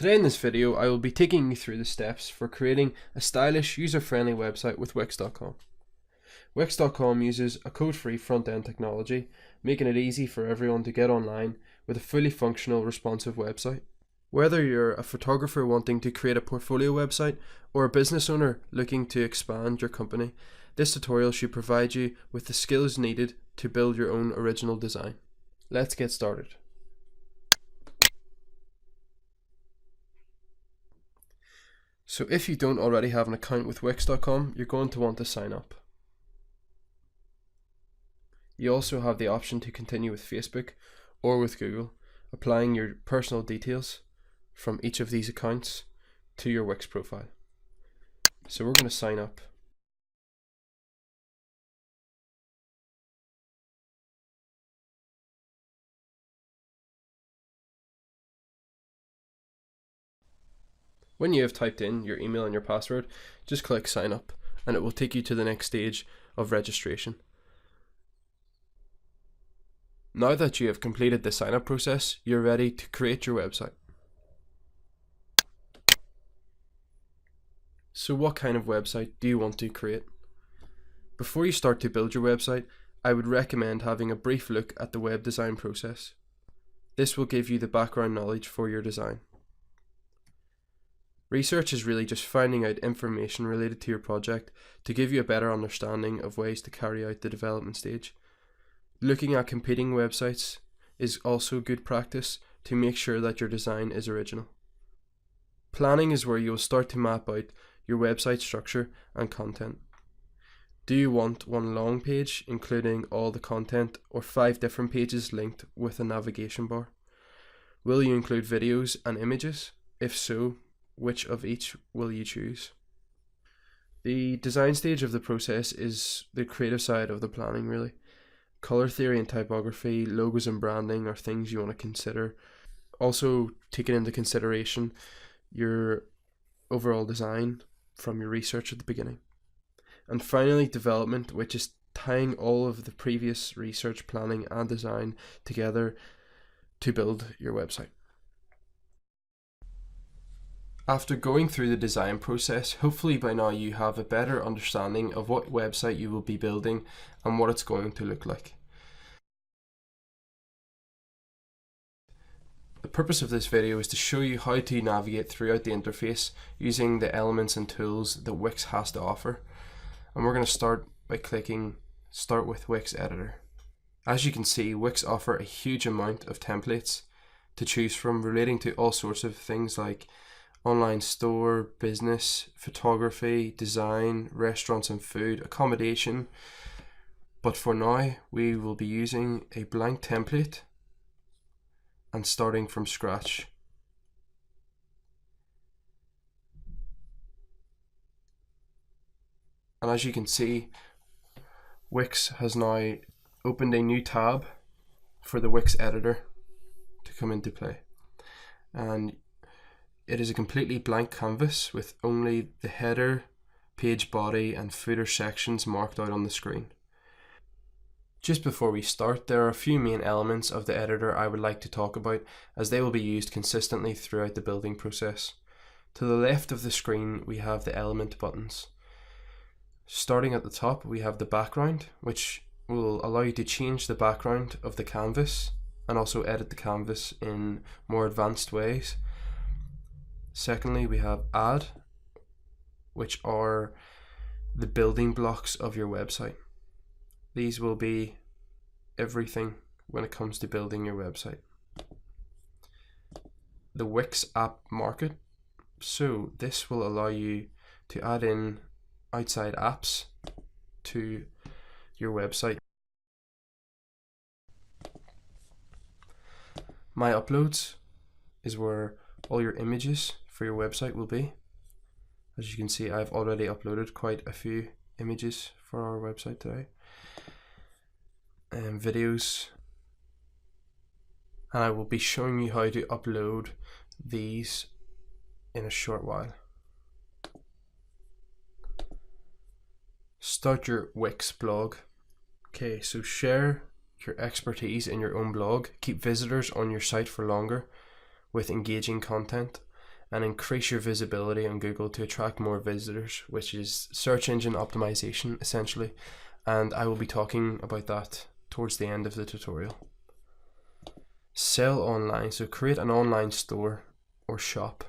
Today in this video I will be taking you through the steps for creating a stylish, user-friendly website with Wix.com. Wix.com uses a code-free front-end technology, making it easy for everyone to get online with a fully functional, responsive website. Whether you're a photographer wanting to create a portfolio website or a business owner looking to expand your company, this tutorial should provide you with the skills needed to build your own original design. Let's get started. So if you don't already have an account with Wix.com, you're going to want to sign up. You also have the option to continue with Facebook or with Google, applying your personal details from each of these accounts to your Wix profile. So we're going to sign up. When you have typed in your email and your password, just click sign up and it will take you to the next stage of registration. Now that you have completed the sign up process, you're ready to create your website. So what kind of website do you want to create? Before you start to build your website, I would recommend having a brief look at the web design process. This will give you the background knowledge for your design. Research is really just finding out information related to your project to give you a better understanding of ways to carry out the development stage. Looking at competing websites is also good practice to make sure that your design is original. Planning is where you'll start to map out your website structure and content. Do you want one long page including all the content or 5 different pages linked with a navigation bar? Will you include videos and images? If so, which of each will you choose? The design stage of the process is the creative side of the planning really. Color theory and typography, logos and branding are things you want to consider. Also taking into consideration your overall design from your research at the beginning. And finally development, which is tying all of the previous research, planning and design together to build your website. After going through the design process, hopefully by now you have a better understanding of what website you will be building and what it's going to look like. The purpose of this video is to show you how to navigate throughout the interface using the elements and tools that Wix has to offer. And we're going to start by clicking Start with Wix Editor. As you can see, Wix offer a huge amount of templates to choose from relating to all sorts of things like online store, business, photography, design, restaurants and food, accommodation. But for now, we will be using a blank template and starting from scratch. And as you can see, Wix has now opened a new tab for the Wix editor to come into play. And it is a completely blank canvas with only the header, page body and footer sections marked out on the screen. Just before we start, there are a few main elements of the editor I would like to talk about as they will be used consistently throughout the building process. To the left of the screen we have the element buttons. Starting at the top we have the background, which will allow you to change the background of the canvas and also edit the canvas in more advanced ways. Secondly, we have add, which are the building blocks of your website. These will be everything when it comes to building your website. The Wix app market. So this will allow you to add in outside apps to your website. My uploads is where all your images for your website will be. As you can see, I've already uploaded quite a few images for our website today. And videos. And I will be showing you how to upload these in a short while. Start your Wix blog. Okay, so share your expertise in your own blog. Keep visitors on your site for longer with engaging content. and increase your visibility on Google to attract more visitors, which is search engine optimization essentially, and I will be talking about that towards the end of the tutorial. Sell online, so create an online store or shop,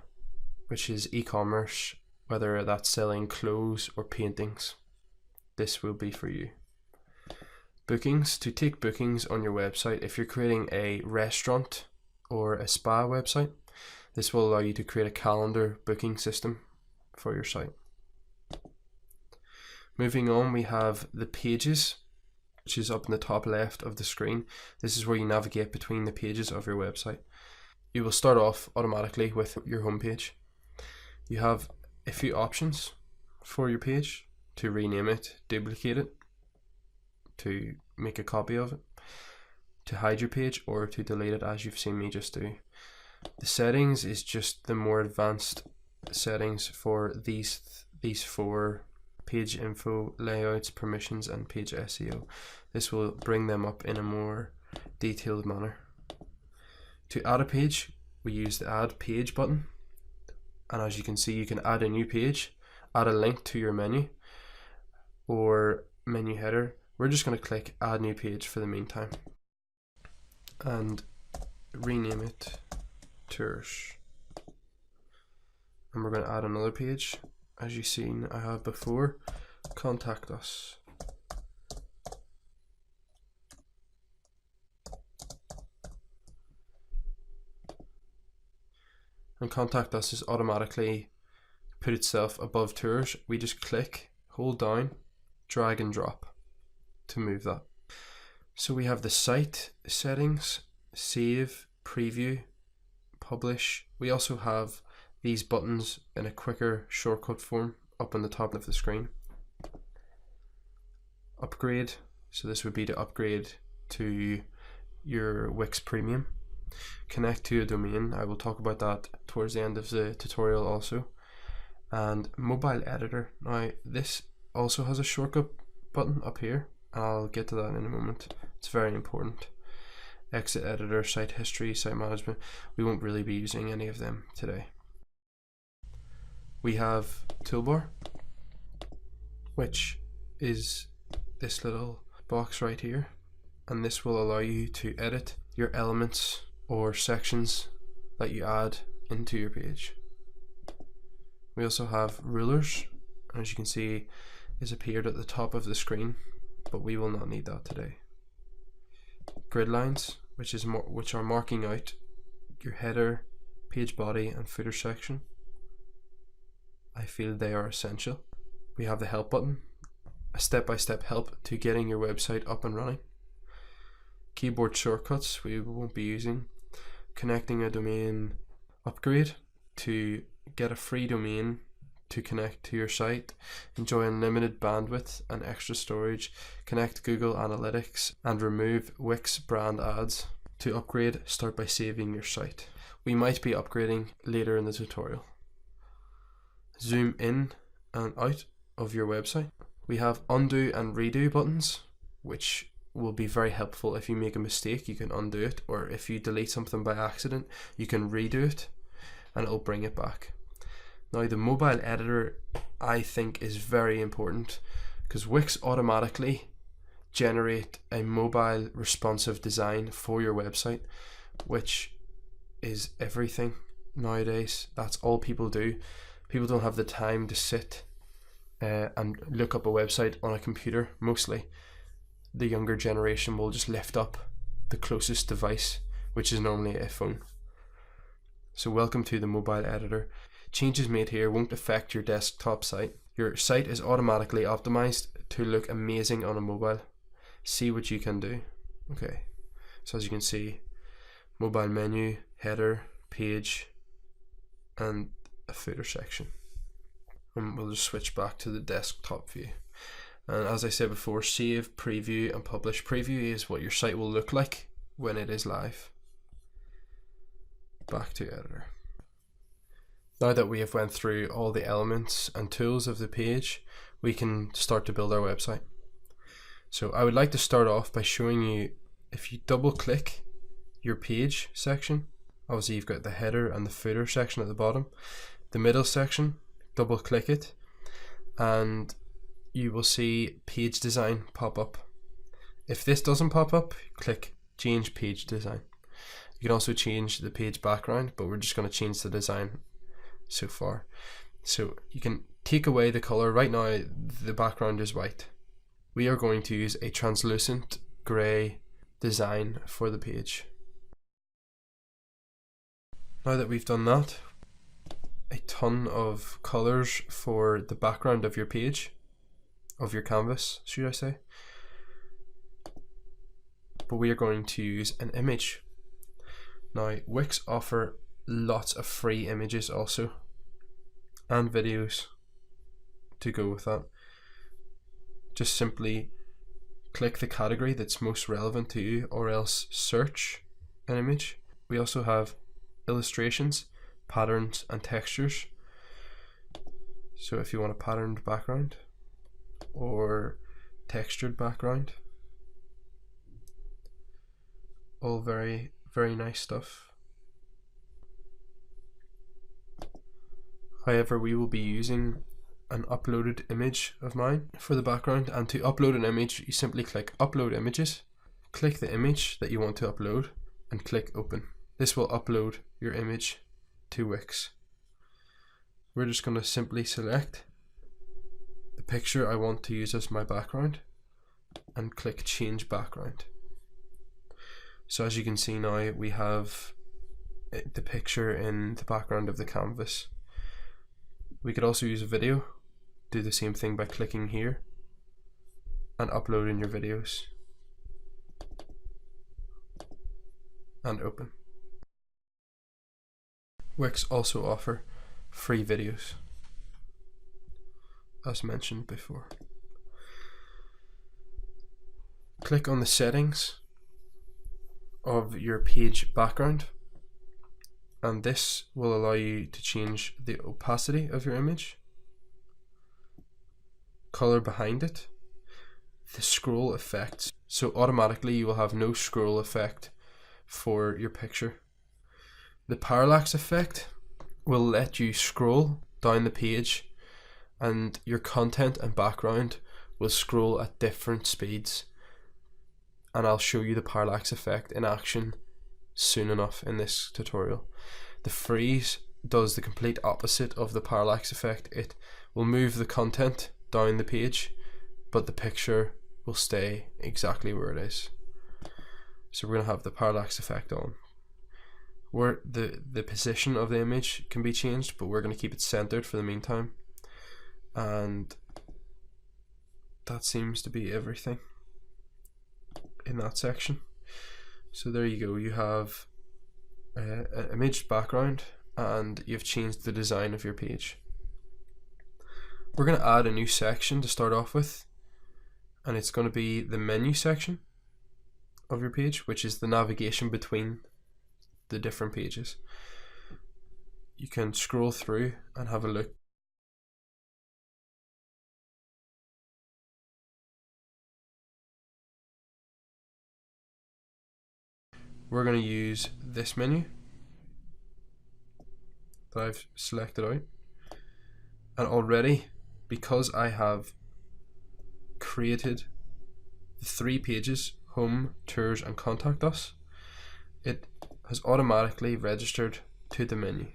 which is e-commerce, whether that's selling clothes or paintings. This will be for you. Bookings, to take bookings on your website. If you're creating a restaurant or a spa website, this will allow you to create a calendar booking system for your site. Moving on, we have the pages, which is up in the top left of the screen. This is where you navigate between the pages of your website. You will start off automatically with your home page. You have a few options for your page: to rename it, duplicate it, to make a copy of it, to hide your page, or to delete it, as you've seen me just do. The settings is just the more advanced settings for these four: page info, layouts, permissions, and page SEO. This will bring them up in a more detailed manner. To add a page, we use the add page button, and as you can see, you can add a new page, add a link to your menu or menu header. We're just going to click add new page for the meantime and rename it tours, and we're going to add another page. As you've seen I have before, contact us. And contact us is automatically put itself above tours. We just click, hold down, drag and drop to move that. So we have the site settings, save, preview, publish. We also have these buttons in a quicker shortcut form up on the top of the screen. Upgrade, so this would be to upgrade to your Wix Premium. Connect to a domain, I will talk about that towards the end of the tutorial also. And mobile editor, now this also has a shortcut button up here. I'll get to that in a moment, it's very important. Exit editor, site history, site management, we won't really be using any of them today. We have toolbar, which is this little box right here, and this will allow you to edit your elements or sections that you add into your page. We also have rulers, as you can see is appeared at the top of the screen, but we will not need that today. Grid lines, which are marking out your header, page body and footer section. I feel they are essential. We have the help button, a step-by-step help to getting your website up and running. Keyboard shortcuts we won't be using. Connecting a domain, upgrade to get a free domain to connect to your site, enjoy unlimited bandwidth and extra storage, connect Google Analytics, and remove Wix brand ads. To upgrade, start by saving your site. We might be upgrading later in the tutorial. Zoom in and out of your website. We have undo and redo buttons, which will be very helpful. If you make a mistake, you can undo it, or if you delete something by accident, you can redo it and it'll bring it back. Now the mobile editor I think is very important, because Wix automatically generate a mobile responsive design for your website, which is everything nowadays. That's all people do. People don't have the time to sit and look up a website on a computer. Mostly the younger generation will just lift up the closest device, which is normally a phone. So welcome to the mobile editor. Changes made here won't affect your desktop site. Your site is automatically optimized to look amazing on a mobile. See what you can do. Okay, so as you can see, mobile menu, header, page, and a footer section. And we'll just switch back to the desktop view. And as I said before, save, preview and publish. Preview is what your site will look like when it is live. Back to editor. Now that we have went through all the elements and tools of the page, we can start to build our website. So I would like to start off by showing you, if you double click your page section, Obviously you've got the header and the footer section at the bottom. The middle section, double click it and you will see page design pop up. If this doesn't pop up, click change page design. You can also change the page background, but we're just going to change the design so far. So you can take away the color. Right now the background is white. We are going to use a translucent grey design for the page. Now that we've done that, a ton of colors for the background of your page, of your canvas, should I say. But we are going to use an image. Now, Wix offer lots of free images also, and videos to go with that. Just simply click the category that's most relevant to you, or else search an image. We also have illustrations, patterns and textures. So if you want a patterned background or textured background, all very, very nice stuff. However, we will be using an uploaded image of mine for the background, and to upload an image you simply click upload images, click the image that you want to upload and click open. This will upload your image to Wix. We're just going to simply select the picture I want to use as my background and click change background. So as you can see now, we have the picture in the background of the canvas. We could also use a video. Do the same thing by clicking here and uploading your videos and open. Wix also offer free videos, as mentioned before. Click on the settings of your page background, and this will allow you to change the opacity of your image, color behind it, the scroll effects. So automatically you will have no scroll effect for your picture. The parallax effect will let you scroll down the page and your content and background will scroll at different speeds, and I'll show you the parallax effect in action soon enough in this tutorial. The freeze does the complete opposite of the parallax effect. It will move the content down the page, but the picture will stay exactly where it is. So we're going to have the parallax effect on. Where the position of the image can be changed, but we're going to keep it centered for the meantime. And that seems to be everything in that section. So there you go, you have an image background and you've changed the design of your page. We're going to add a new section to start off with, and it's going to be the menu section of your page, which is the navigation between the different pages. You can scroll through and have a look. We're going to use this menu that I've selected out, and already, because I have created the 3 pages, home, tours and contact us, it has automatically registered to the menu.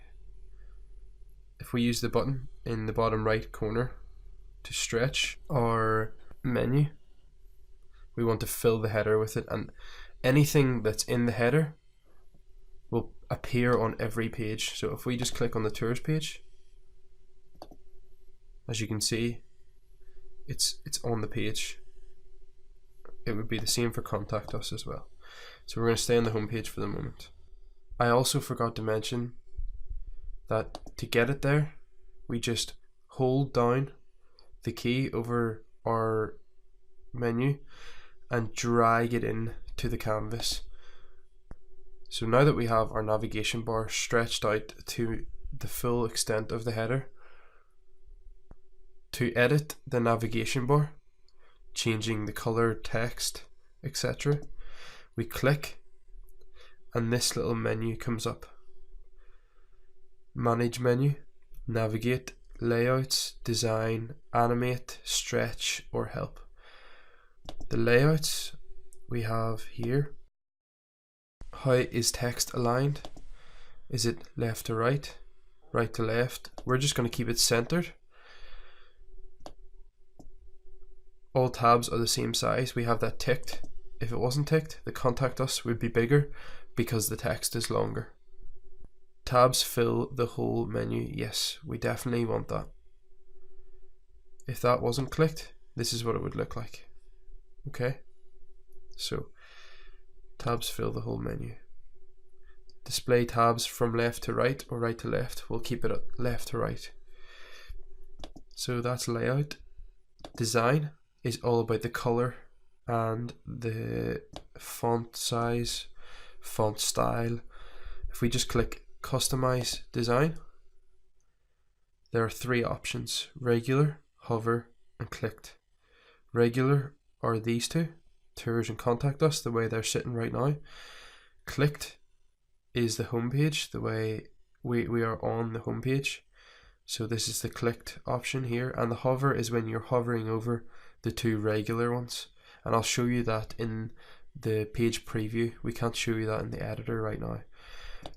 If we use the button in the bottom right corner to stretch our menu, we want to fill the header with it, and anything that's in the header will appear on every page. So if we just click on the tours page, as you can see, it's on the page. It would be the same for contact us as well. So we're going to stay on the home page for the moment. I also forgot to mention that to get it there, we just hold down the key over our menu and drag it in to the canvas. So now that we have our navigation bar stretched out to the full extent of the header, to edit the navigation bar, changing the color, text, etc., we click and this little menu comes up. Manage menu, navigate, layouts, design, animate, stretch, or help. The layouts we have here. How is text aligned? Is it left to right, right to left? We're just going to keep it centered. All tabs are the same size. We have that ticked. If it wasn't ticked, the contact us would be bigger because the text is longer. Tabs fill the whole menu. Yes, we definitely want that. If that wasn't clicked, this is what it would look like. Okay, so tabs fill the whole menu. Display tabs from left to right or right to left. We'll keep it left to right. So that's layout. Design is all about the color and the font size, font style. If we just click customize design, there are three options: regular, hover, and clicked. Regular are these two, tours and contact us, the way they're sitting right now. Clicked is the home page, the way we are on the home page. So this is the clicked option here, and the hover is when you're hovering over the two regular ones, and I'll show you that in the page preview. We can't show you that in the editor right now.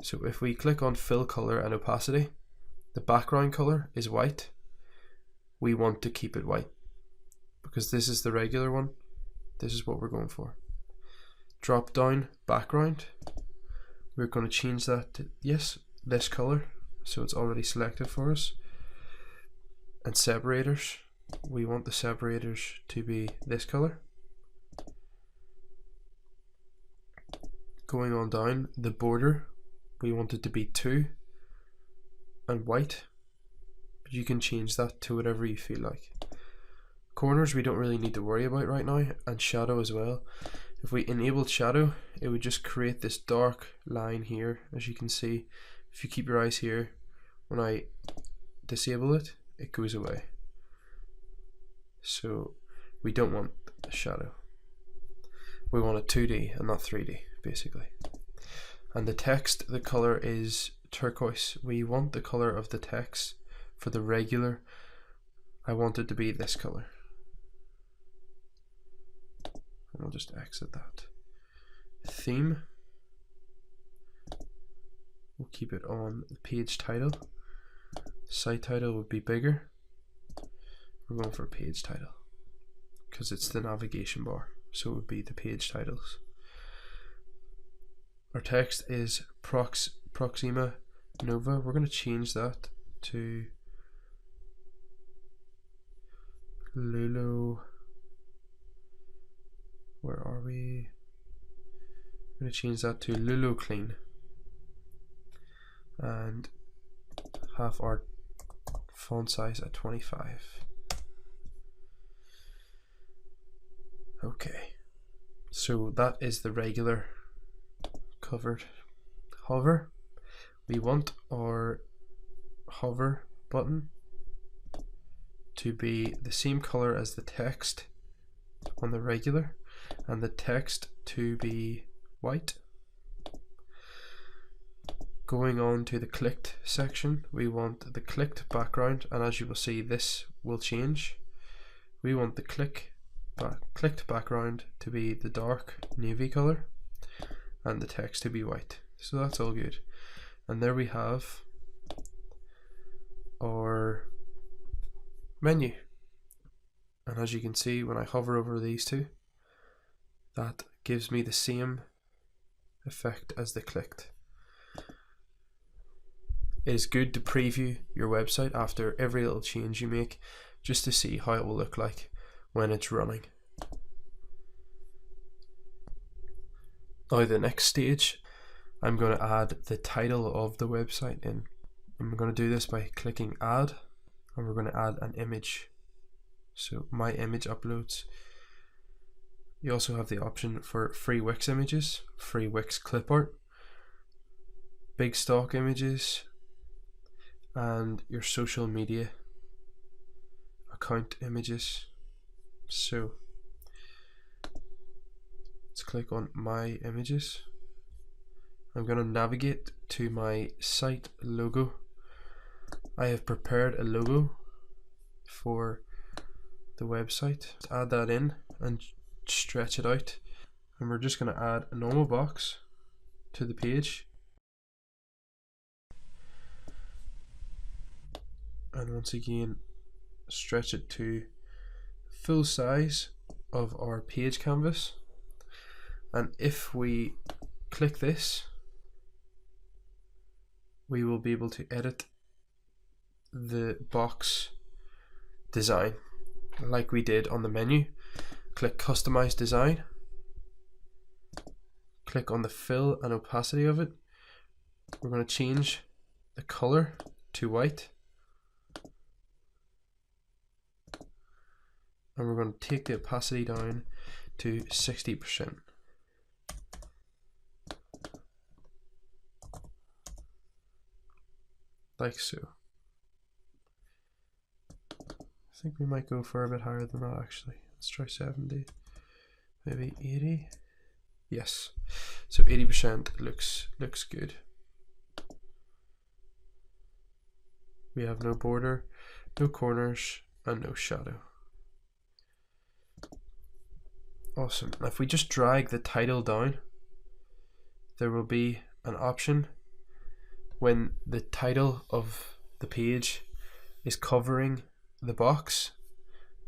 So if we click on fill color and opacity, the background color is white. We want to keep it white because this is the regular one. This is what we're going for. Drop down background, we're going to change that to, yes, this color, so it's already selected for us. And separators, we want the separators to be this color. Going on down, the border, we want it to be 2 and white, but you can change that to whatever you feel like. Corners we don't really need to worry about right now, and shadow as well. If we enabled shadow, it would just create this dark line here, as you can see. If you keep your eyes here, when I disable it, it goes away. So we don't want a shadow. We want a 2D and not 3D, basically. And the text, the color is turquoise. We want the color of the text for the regular. I want it to be this color. And I'll just exit that. Theme, we'll keep it on the page title. Site title would be bigger. We're going for page title because it's the navigation bar, so it would be the page titles. Our text is Proxima Nova. We're going to change that to Lulu. Where are we? I'm going to change that to Lulu Clean and have our font size at 25. Okay, so that is the regular covered. Hover, we want our hover button to be the same color as the text on the regular, and the text to be white. Going on to the clicked section, we want the clicked background, and as you will see, this will change. We want the clicked background to be the dark navy color and the text to be white. So that's all good. And there we have our menu. And as you can see, when I hover over these two, that gives me the same effect as the clicked. It is good to preview your website after every little change you make, just to see how it will look like when it's running. Now the next stage, I'm going to add the title of the website in. I'm going to do this by clicking add, and we're going to add an image. So my image uploads. You also have the option for free Wix images, free Wix clip art, big stock images, and your social media account images. So let's click on my images. I'm going to navigate to my site logo. I have prepared a logo for the website. Let's add that in and stretch it out. And we're just going to add a normal box to the page. And once again, stretch it to full size of our page canvas. And if we click this, we will be able to edit the box design like we did on the menu. Click Customize Design, click on the fill and opacity of it. We're going to change the color to white, and we're going to take the opacity down to 60%. Like so. I think we might go for a bit higher than that actually. Let's try 70, maybe 80. Yes, so 80% looks good. We have no border, no corners, and no shadow. Awesome. Now if we just drag the title down, there will be an option when the title of the page is covering the box.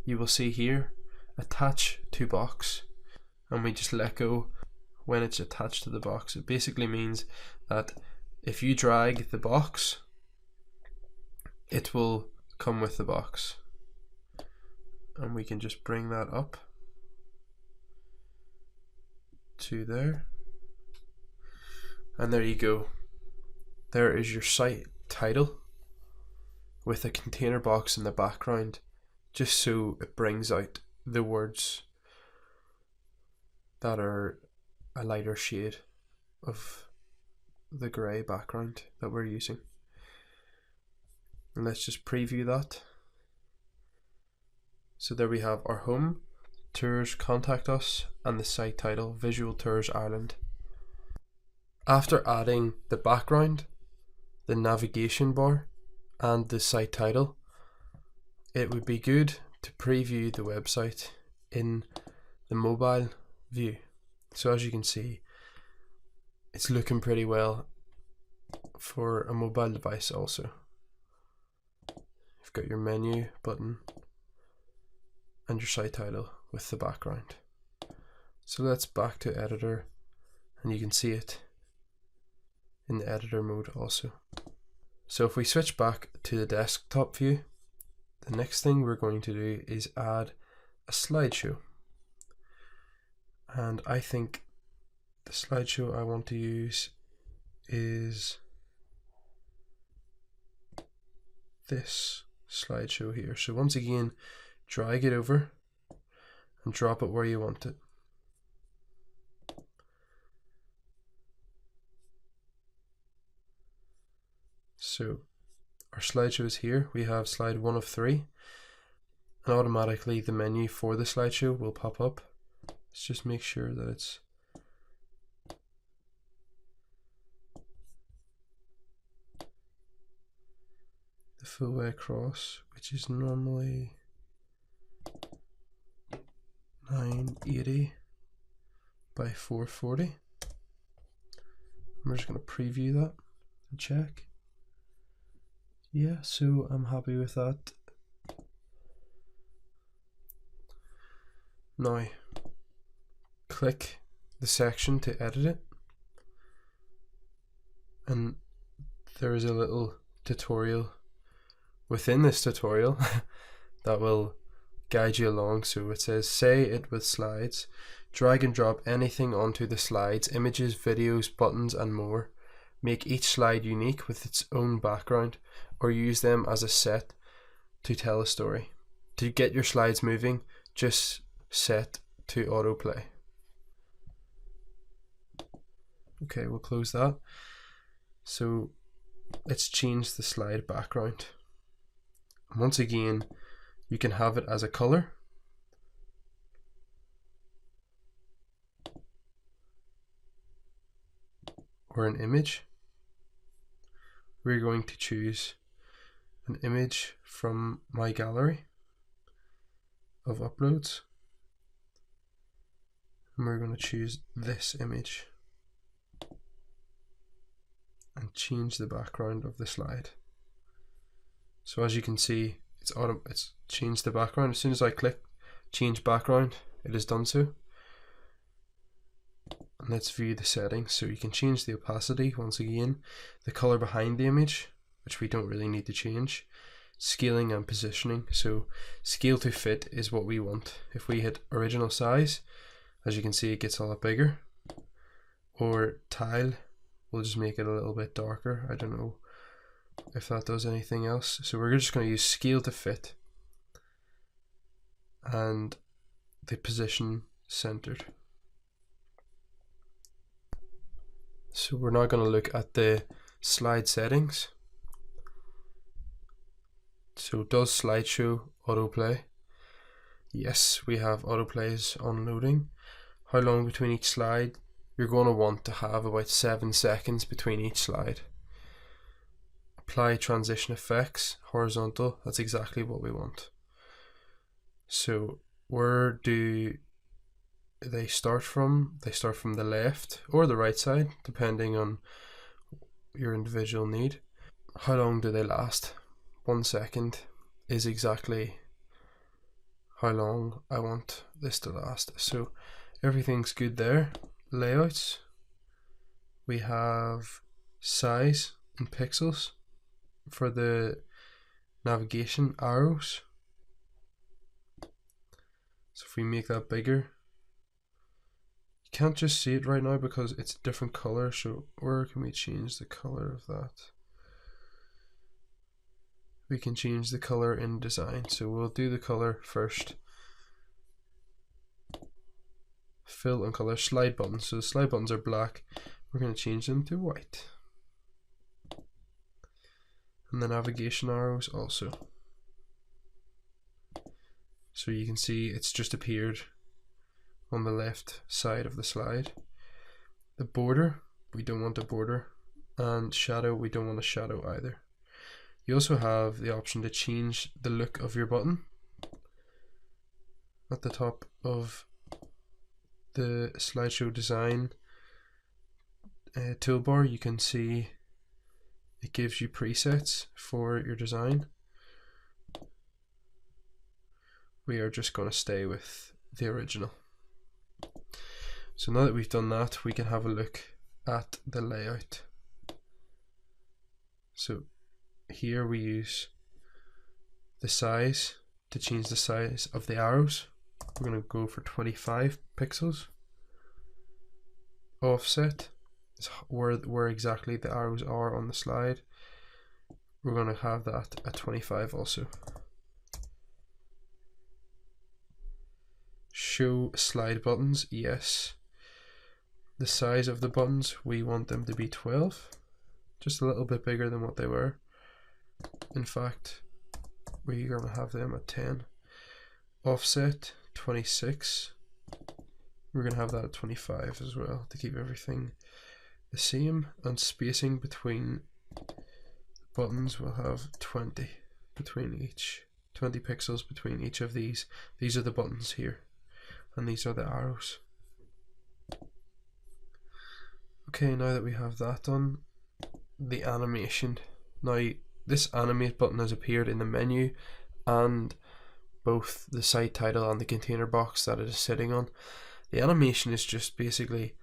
You will see here, attach to box, and we just let go when it's attached to the box. It basically means that if you drag the box, it will come with the box. And we can just bring that up to there. And there you go. There is your site title with a container box in the background, just so it brings out the words that are a lighter shade of the grey background that we're using. And let's just preview that. So there we have our home, tours, contact us, and the site title, Visual Tours Ireland. After adding the background, the navigation bar, and the site title, it would be good to preview the website in the mobile view. So as you can see, it's looking pretty well for a mobile device also. You've got your menu button and your site title with the background. So let's back to editor, and you can see it in the editor mode also. So if we switch back to the desktop view, the next thing we're going to do is add a slideshow. And I think the slideshow I want to use is this slideshow here. So once again, drag it over and drop it where you want it. So our slideshow is here. We have slide 1 of 3, and automatically the menu for the slideshow will pop up. Let's just make sure that it's the full way across, which is normally 980 by 440. I'm just going to preview that and check. Yeah, so I'm happy with that. Now, click the section to edit it, and there is a little tutorial within this tutorial that will guide you along. So it says, say it with slides, drag and drop anything onto the slides, images, videos, buttons, and more. Make each slide unique with its own background, or use them as a set to tell a story. To get your slides moving, just set to autoplay. Okay, we'll close that. So let's change the slide background. Once again, you can have it as a color, or an image. We're going to choose an image from my gallery of uploads, and we're going to choose this image and change the background of the slide. So as you can see, it's changed the background. As soon as I click change background, it has done so. And let's view the settings. So you can change the opacity once again, the color behind the image, which we don't really need to change, scaling and positioning. So scale to fit is what we want. If we hit original size, as you can see, it gets a lot bigger. Or tile, we'll just make it a little bit darker. I don't know if that does anything else. So we're just going to use scale to fit and the position centered. So we're now going to look at the slide settings. So does slideshow autoplay? Yes, we have autoplays on loading. How long between each slide? You're going to want to have about 7 seconds between each slide. Apply transition effects, horizontal, that's exactly what we want. So where do they start from? They start from the left or the right side, depending on your individual need. How long do they last? 1 second is exactly how long I want this to last. So everything's good there. Layouts, we have size in pixels for the navigation arrows. So if we make that bigger, you can't just see it right now because it's a different color. So where can we change the color of that? We can change the color in design. So we'll do the color first. Fill and color slide buttons. So the slide buttons are black. We're going to change them to white. And the navigation arrows also. So you can see it's just appeared on the left side of the slide. The border, we don't want a border. And shadow, we don't want a shadow either. You also have the option to change the look of your button. At the top of the slideshow design toolbar, you can see it gives you presets for your design. We are just going to stay with the original. So now that we've done that, we can have a look at the layout. So here we use the size to change the size of the arrows. We're going to go for 25 pixels. Offset is where exactly the arrows are on the slide. We're going to have that at 25 also. Show slide buttons, yes. The size of the buttons, we want them to be 12, just a little bit bigger than what they were. In fact, we're going to have them at 10. Offset 26. We're going to have that at 25 as well to keep everything the same. And spacing between buttons, we'll have 20 between each. 20 pixels between each of these. These are the buttons here, and these are the arrows. Okay, now that we have that done, the animation. Now this animate button has appeared in the menu and both the site title and the container box that it is sitting on. The animation is just basically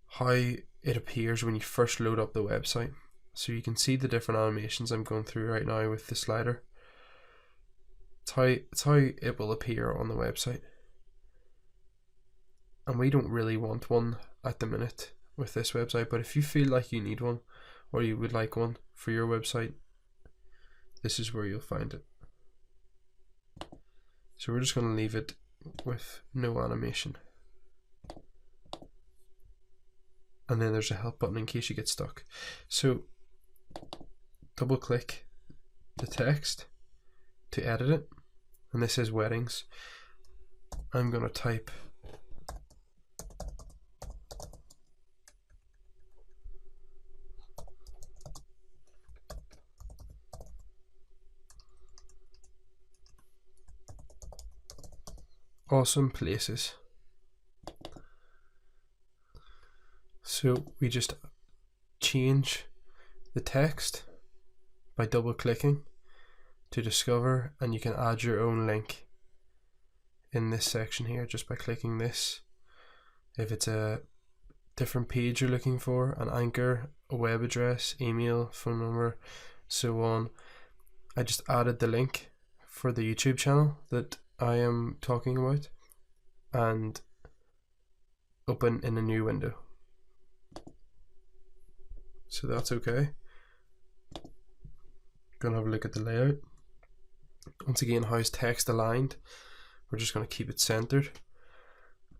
how it appears when you first load up the website. So you can see the different animations I'm going through right now with the slider. It's how it will appear on the website. And we don't really want one at the minute with this website, but if you feel like you need one or you would like one for your website, this is where you'll find it. So we're just going to leave it with no animation. And then there's a help button in case you get stuck. So double click the text to edit it, and this is weddings. I'm going to type awesome places. So we just change the text by double clicking to discover, and you can add your own link in this section here just by clicking this. If it's a different page you're looking for, an anchor, a web address, email, phone number, so on, I just added the link for the YouTube channel that I am talking about and open in a new window. So that's okay. Gonna have a look at the layout. Once again, how's text aligned? We're just going to keep it centered,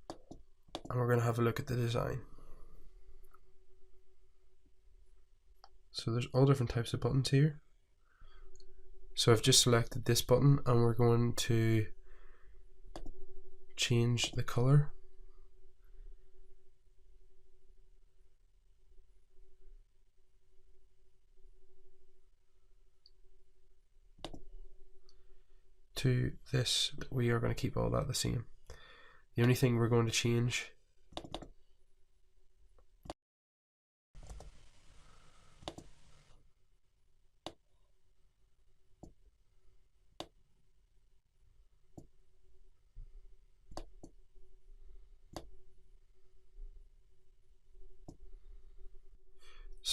and we're going to have a look at the design. So there's all different types of buttons here. So I've just selected this button, and we're going to change the color. To this, we are going to keep all that the same. The only thing we're going to change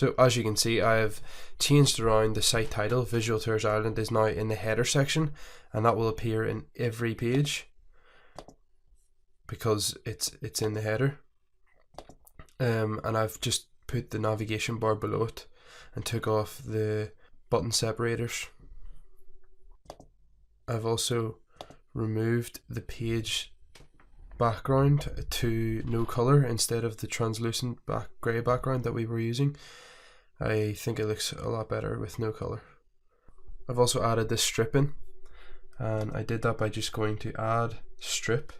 So as you can see, I have changed around the site title. Visual Tours Ireland is now in the header section, and that will appear in every page because it's in the header. And I've just put the navigation bar below it and took off the button separators. I've also removed the page background to no color instead of the translucent grey background that we were using. I think it looks a lot better with no color. I've also added this strip in, and I did that by just going to add strip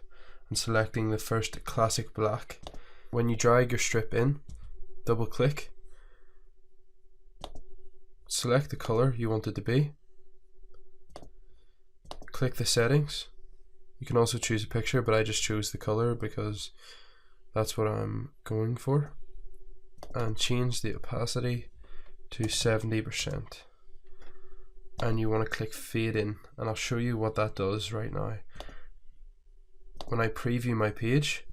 and selecting the first classic black. When you drag your strip in, double click, select the color you want it to be, click the settings. You can also choose a picture, but I just chose the color because that's what I'm going for, and change the opacity to 70%. And you want to click fade in, and I'll show you what that does right now. When I preview my page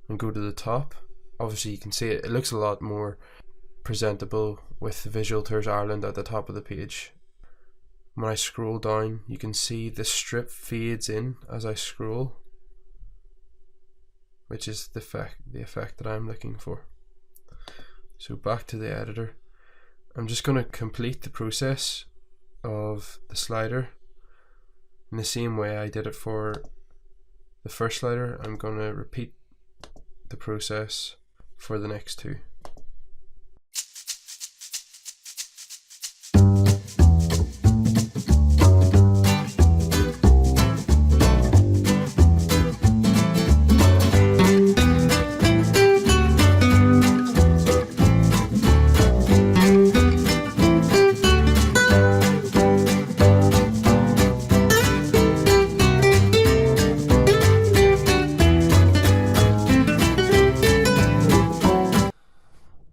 and go to the top, obviously you can see it looks a lot more presentable with Visual Tours Ireland at the top of the page. When I scroll down, you can see the strip fades in as I scroll, which is the effect that I'm looking for. So back to the editor. I'm just going to complete the process of the slider in the same way I did it for the first slider. I'm going to repeat the process for the next two.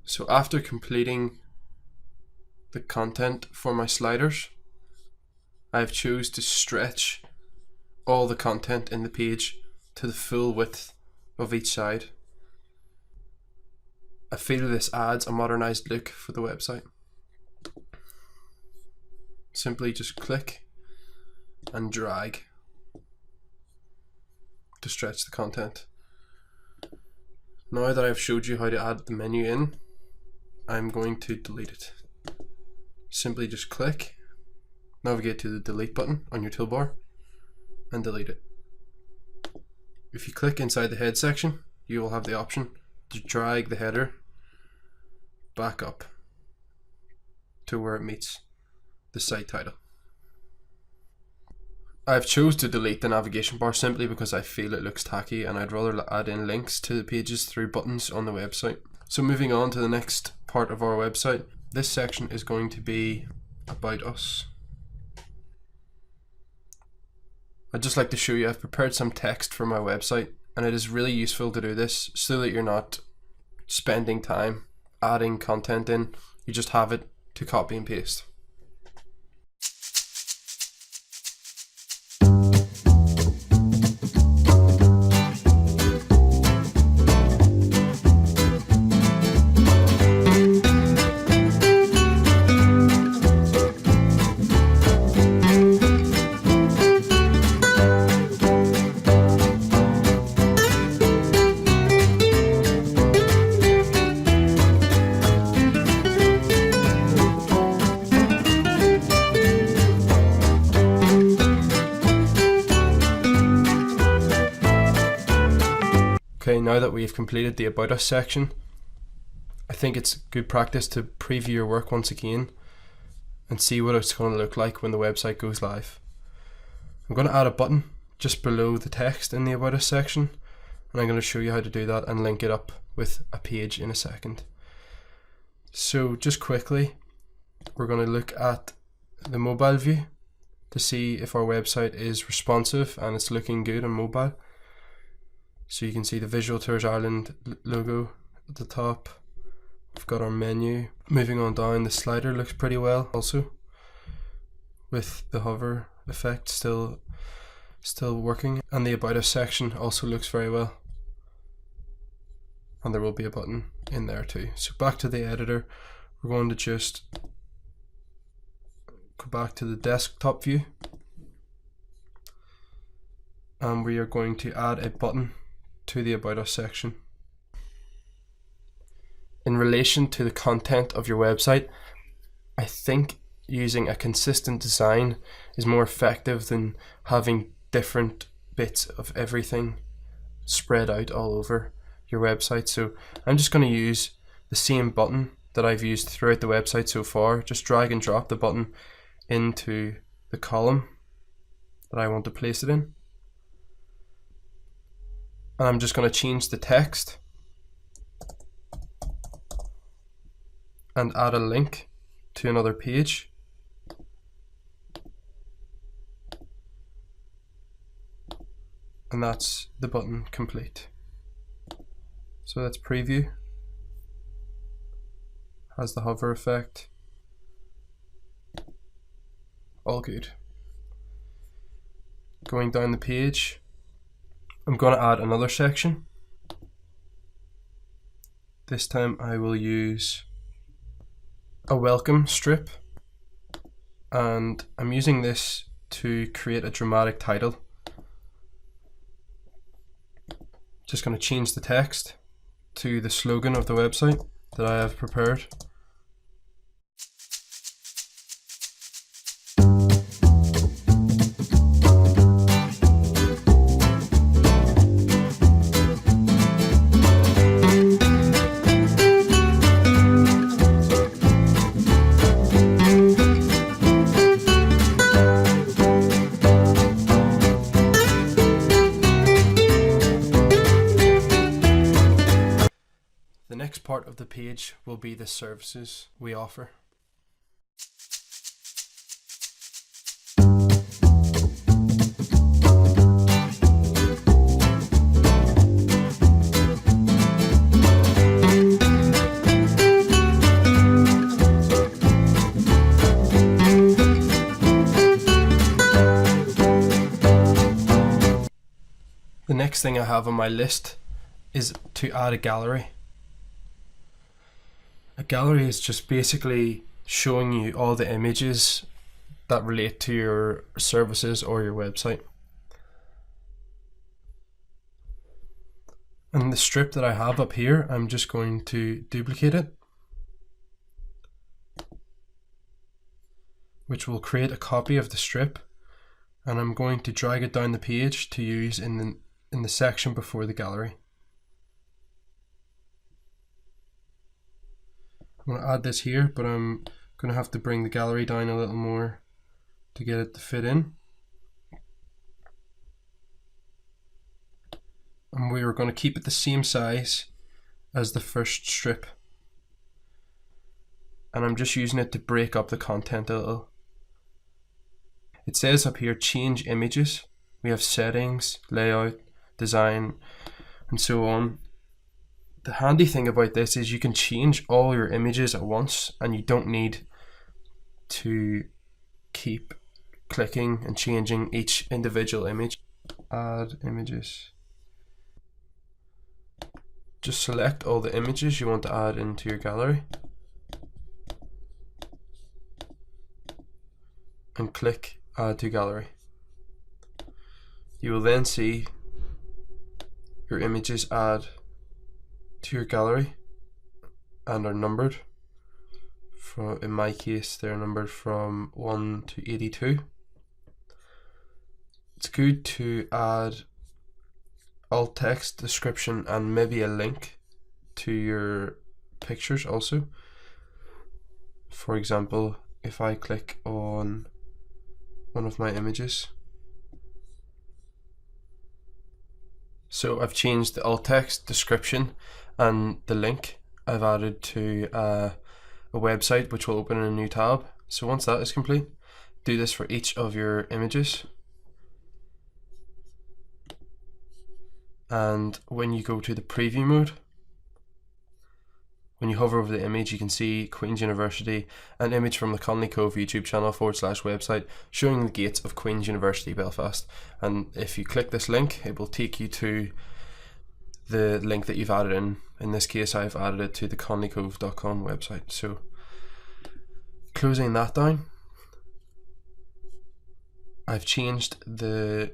So after completing the content for my sliders, I've chose to stretch all the content in the page to the full width of each side. I feel this adds a modernized look for the website. Simply just click and drag to stretch the content. Now that I've showed you how to add the menu in, I'm going to delete it. Simply just click, navigate to the delete button on your toolbar, and delete it. If you click inside the head section, you will have the option to drag the header back up to where it meets the site title. I've chose to delete the navigation bar simply because I feel it looks tacky, and I'd rather add in links to the pages through buttons on the website. So moving on to the next part of our website, this section is going to be about us. I'd just like to show you I've prepared some text for my website, and it is really useful to do this so that you're not spending time adding content in. You just have it to copy and paste. Okay, now that we've completed the About Us section, I think it's good practice to preview your work once again and see what it's going to look like when the website goes live. I'm going to add a button just below the text in the About Us section, and I'm going to show you how to do that and link it up with a page in a second. So just quickly, we're going to look at the mobile view to see if our website is responsive and it's looking good on mobile. So you can see the Visual Tours Ireland logo at the top. We've got our menu. Moving on down, the slider looks pretty well also, with the hover effect still working, and the About Us section also looks very well, and there will be a button in there too. So back to the editor, we're going to just go back to the desktop view, and we are going to add a button to the About Us section. In relation to the content of your website, I think using a consistent design is more effective than having different bits of everything spread out all over your website. So I'm just going to use the same button that I've used throughout the website so far. Just drag and drop the button into the column that I want to place it in. And I'm just going to change the text and add a link to another page. And that's the button complete. So let's preview. Has the hover effect. All good. Going down the page, I'm going to add another section. This time I will use a welcome strip, and I'm using this to create a dramatic title. Just going to change the text to the slogan of the website that I have prepared. The next part of the page will be the services we offer. The next thing I have on my list is to add a gallery. A gallery is just basically showing you all the images that relate to your services or your website. And the strip that I have up here, I'm just going to duplicate it, which will create a copy of the strip, and I'm going to drag it down the page to use in the section before the gallery. I'm going to add this here, but I'm going to have to bring the gallery down a little more to get it to fit in. And we are going to keep it the same size as the first strip. And I'm just using it to break up the content a little. It says up here, change images. We have settings, layout, design, and so on. The handy thing about this is you can change all your images at once, and you don't need to keep clicking and changing each individual image. Add images. Just select all the images you want to add into your gallery and click Add to Gallery. You will then see your images add to your gallery and are numbered. In my case, they're numbered from 1 to 82. It's good to add alt text, description, and maybe a link to your pictures also. For example, if I click on one of my images, so I've changed the alt text, description, and the link I've added to a website which will open in a new tab. So once that is complete, do this for each of your images. And when you go to the preview mode, when you hover over the image, you can see Queen's University, an image from the Conley Cove YouTube channel /website showing the gates of Queen's University Belfast. And if you click this link, it will take you to the link that you've added in. In this case, I've added it to the conleycove.com website. So closing that down, I've changed the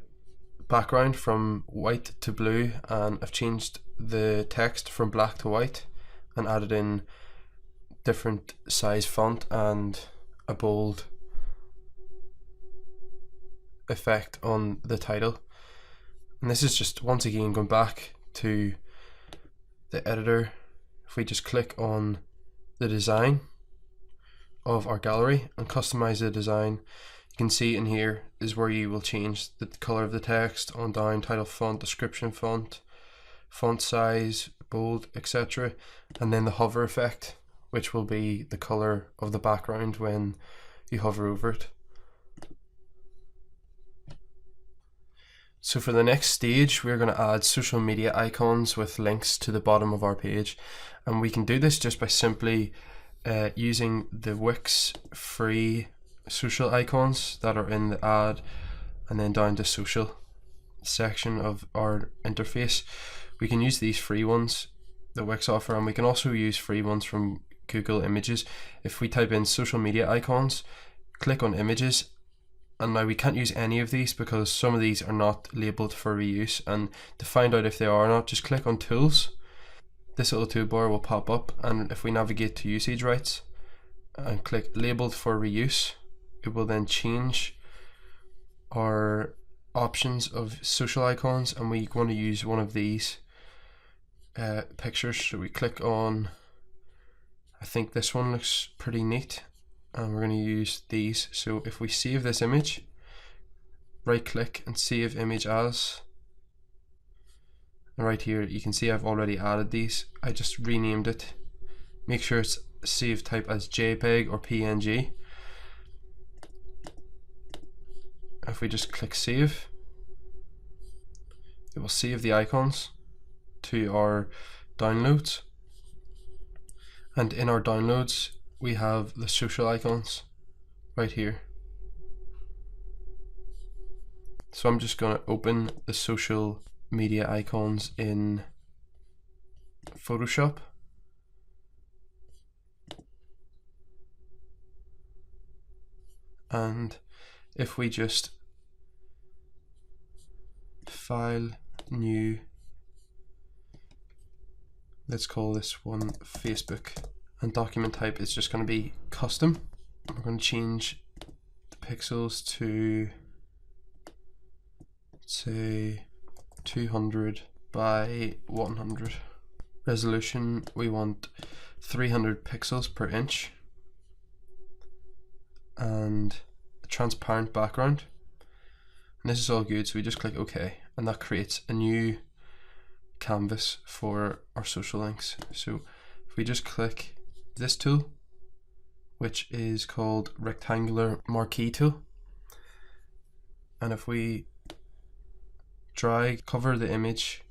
background from white to blue, and I've changed the text from black to white and added in different size font and a bold effect on the title. And this is just once again going back to the editor. If we just click on the design of our gallery and customize the design, you can see in here is where you will change the color of the text on down, title font, description font, font size, bold, etc. And then the hover effect, which will be the color of the background when you hover over it. So for the next stage, we're going to add social media icons with links to the bottom of our page, and we can do this just by simply using the Wix free social icons that are in the add and then down to social section of our interface. We can use these free ones that Wix offer, and we can also use free ones from Google Images. If we type in social media icons, click on images, and now we can't use any of these because some of these are not labeled for reuse, and to find out if they are or not, just click on tools. This little toolbar will pop up, and if we navigate to usage rights and click labeled for reuse, it will then change our options of social icons, and we want to use one of these pictures. So we click on, I think this one looks pretty neat, and we're going to use these. So if we save this image, right click and save image as, and right here you can see I've already added these. I just renamed it. Make sure it's save type as JPEG or PNG. If we just click save, it will save the icons to our downloads, and in our downloads we have the social icons right here. So I'm just going to open the social media icons in Photoshop, and if we just file, new, let's call this one Facebook, and document type is just going to be custom. We're going to change the pixels to say 200 by 100. Resolution, we want 300 pixels per inch, and a transparent background. And this is all good, so we just click OK, and that creates a new canvas for our social links. So if we just click this tool, which is called rectangular marquee tool, and if we drag, cover the image.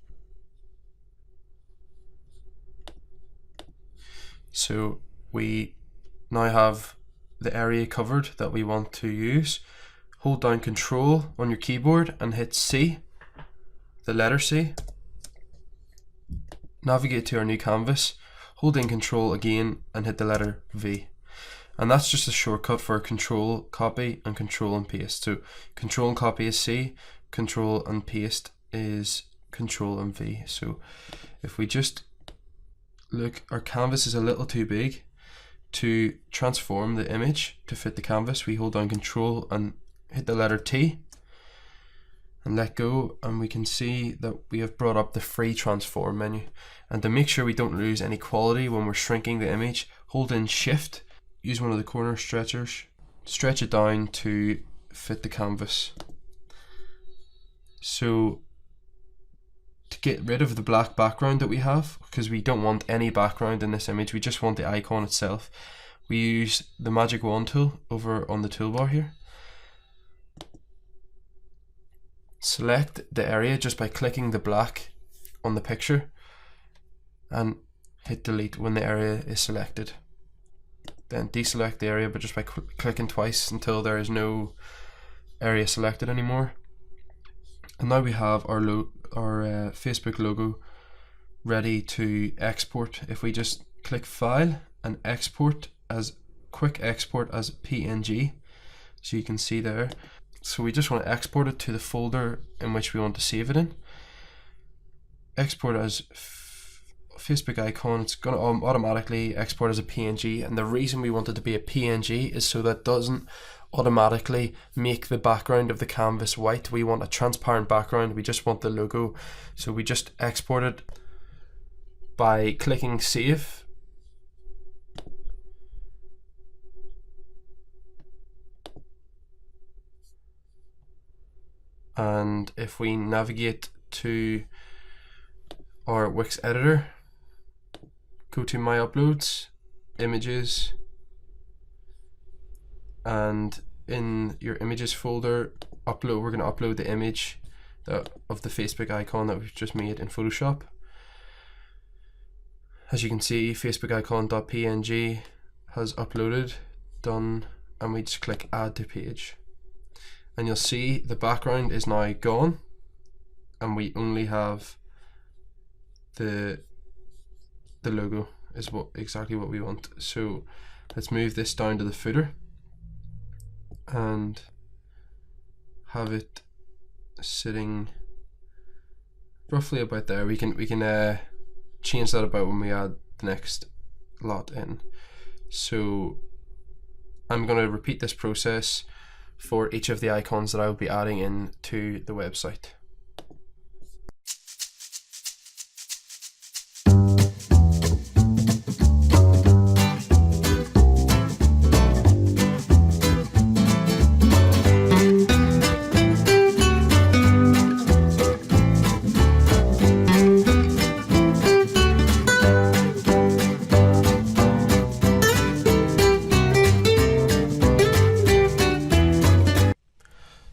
So we now have the area covered that we want to use. Hold down Control on your keyboard and hit C, the letter C. Navigate to our new canvas, hold in Control again and hit the letter V. And that's just a shortcut for Control Copy and Control and Paste. So Control and Copy is C, Control and Paste is Control and V. So if we just look, our canvas is a little too big. To transform the image to fit the canvas, we hold down Control and hit the letter T and let go, and we can see that we have brought up the free transform menu. And to make sure we don't lose any quality when we're shrinking the image, hold in Shift, use one of the corner stretchers, stretch it down to fit the canvas. So to get rid of the black background that we have, because we don't want any background in this image, we just want the icon itself, we use the magic wand tool over on the toolbar here. Select the area just by clicking the black on the picture and hit delete when the area is selected. Then deselect the area, but just by clicking twice until there is no area selected anymore. And now we have our Facebook logo ready to export. If we just click File and Export as Quick Export as PNG, so you can see there. So we just want to export it to the folder in which we want to save it in. Export as Facebook icon. It's going to automatically export as a PNG, and the reason we want it to be a PNG is so that it doesn't automatically make the background of the canvas white. We want a transparent background. We just want the logo, so we just export it by clicking Save. And if we navigate to our Wix editor, go to My Uploads, Images, and in your Images folder, we're going to upload the image of the Facebook icon that we've just made in Photoshop. As you can see, Facebook icon.png has uploaded, done, and we just click Add to Page. And you'll see the background is now gone, and we only have the logo is exactly what we want. So let's move this down to the footer and have it sitting roughly about there. We can change that about when we add the next lot in. So I'm going to repeat this process for each of the icons that I will be adding in to the website.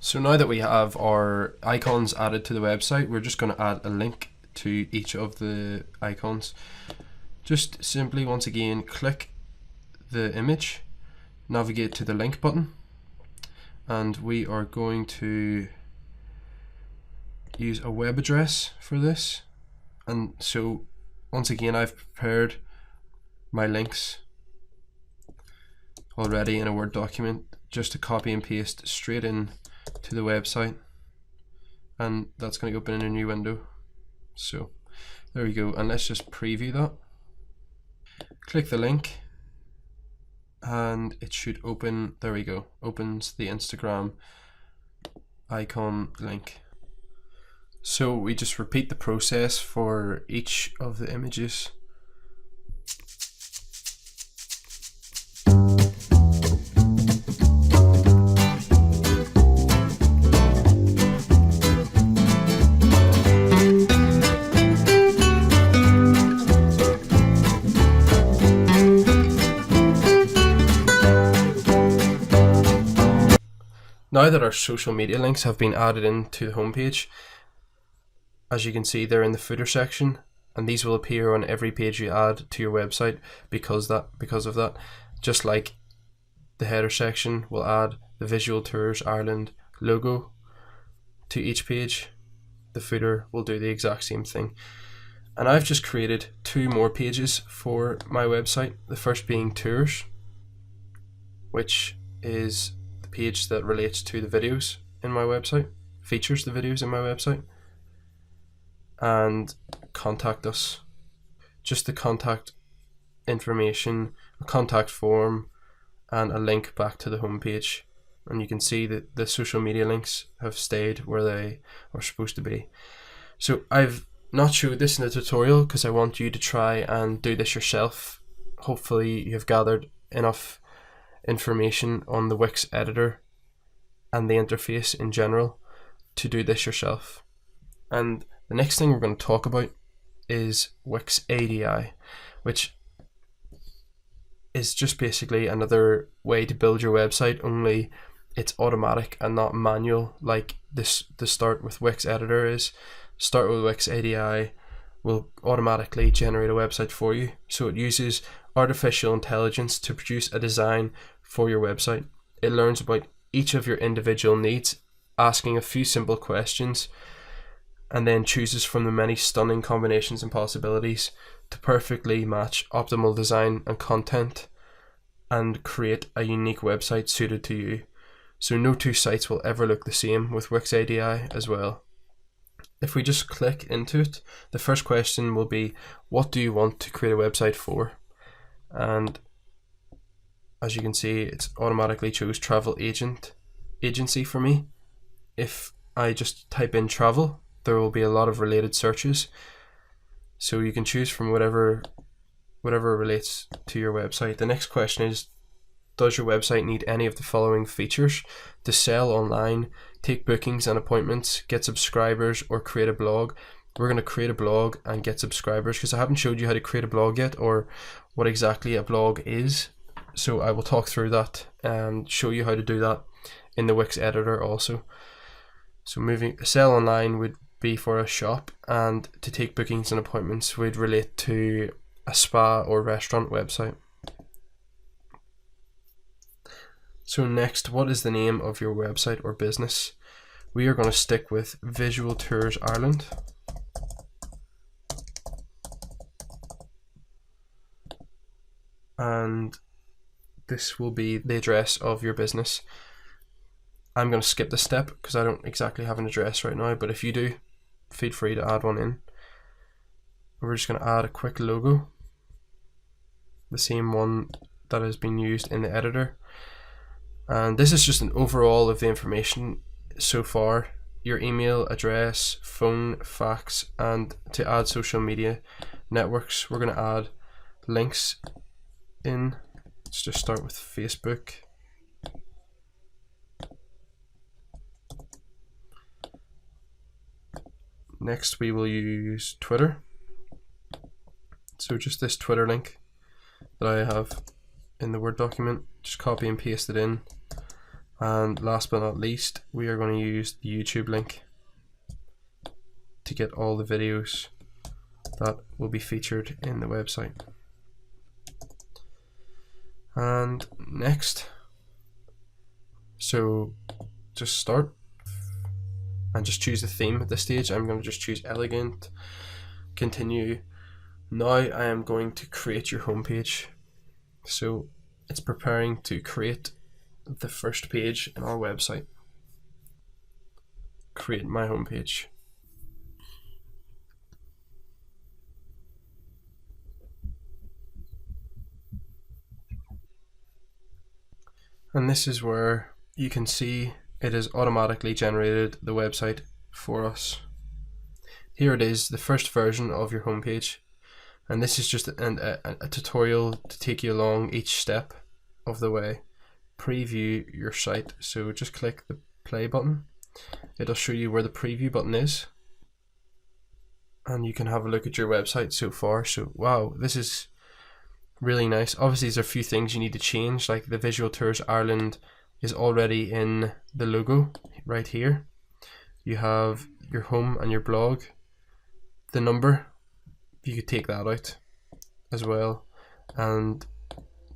So now that we have our icons added to the website, we're just going to add a link to each of the icons. Just simply, once again, click the image, navigate to the link button, and we are going to use a web address for this. And so once again, I've prepared my links already in a Word document just to copy and paste straight in to the website, and that's going to open in a new window. So there we go, and let's just preview that. Click the link and it should open. There we go, opens the Instagram icon link. So we just repeat the process for each of the images. Now that our social media links have been added into the homepage, as you can see, they're in the footer section, and these will appear on every page you add to your website because of that. Just like the header section will add the Visual Tours Ireland logo to each page, the footer will do the exact same thing. And I've just created 2 more pages for my website, the first being tours, which is the page that relates to the videos in my website, features the videos in my website, and contact us, just the contact information, a contact form, and a link back to the homepage. And you can see that the social media links have stayed where they are supposed to be. So I've not showed this in the tutorial because I want you to try and do this yourself. Hopefully you have gathered enough information on the Wix editor and the interface in general to do this yourself. And the next thing we're going to talk about is Wix ADI, which is just basically another way to build your website, only it's automatic and not manual like this. The start with Wix editor is. Start with Wix ADI will automatically generate a website for you. So it uses artificial intelligence to produce a design for your website. It learns about each of your individual needs, asking a few simple questions, and then chooses from the many stunning combinations and possibilities to perfectly match optimal design and content and create a unique website suited to you. So no 2 sites will ever look the same with Wix ADI as well. If we just click into it, the first question will be, what do you want to create a website for? And as you can see, it's automatically chose travel agency for me. If I just type in travel, there will be a lot of related searches. So you can choose from whatever relates to your website. The next question is, does your website need any of the following features to sell online, take bookings and appointments, get subscribers, or create a blog? We're going to create a blog and get subscribers because I haven't showed you how to create a blog yet or what exactly a blog is. So I will talk through that and show you how to do that in the Wix editor also. So sell online would be for a shop, and to take bookings and appointments would relate to a spa or restaurant website. So next, what is the name of your website or business? We are going to stick with Visual Tours Ireland. And this will be the address of your business. I'm going to skip this step because I don't exactly have an address right now, but if you do, feel free to add one in. We're just going to add a quick logo, the same one that has been used in the editor. And this is just an overall of the information so far: your email address, phone, fax, and to add social media networks, we're going to add links in. Let's just start with Facebook. Next we will use Twitter. So just this Twitter link that I have in the Word document, just copy and paste it in. And last but not least, we are going to use the YouTube link to get all the videos that will be featured in the website. And next, so just start and just choose the theme at this stage. I'm going to just choose elegant, continue. Now I am going to create your homepage. So it's preparing to create the first page in our website. Create my homepage. And this is where you can see it has automatically generated the website for us. Here it is, the first version of your homepage. And this is just a tutorial to take you along each step of the way. Preview your site. So just click the play button. It'll show you where the preview button is. And you can have a look at your website so far. So wow, this is really nice. Obviously there's a few things you need to change, like the Visual Tours Ireland is already in the logo right here. You have your home and your blog. The number, you could take that out as well, and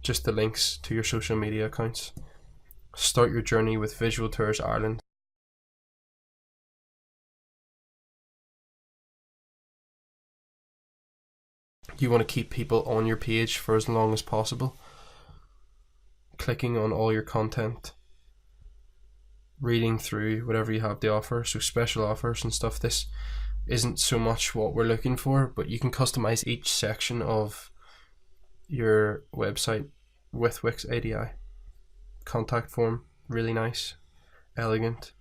just the links to your social media accounts. Start your journey with Visual Tours Ireland. You want to keep people on your page for as long as possible. Clicking on all your content, reading through whatever you have to offer, so special offers and stuff. This isn't so much what we're looking for, but you can customize each section of your website with Wix ADI. Contact form, really nice, elegant.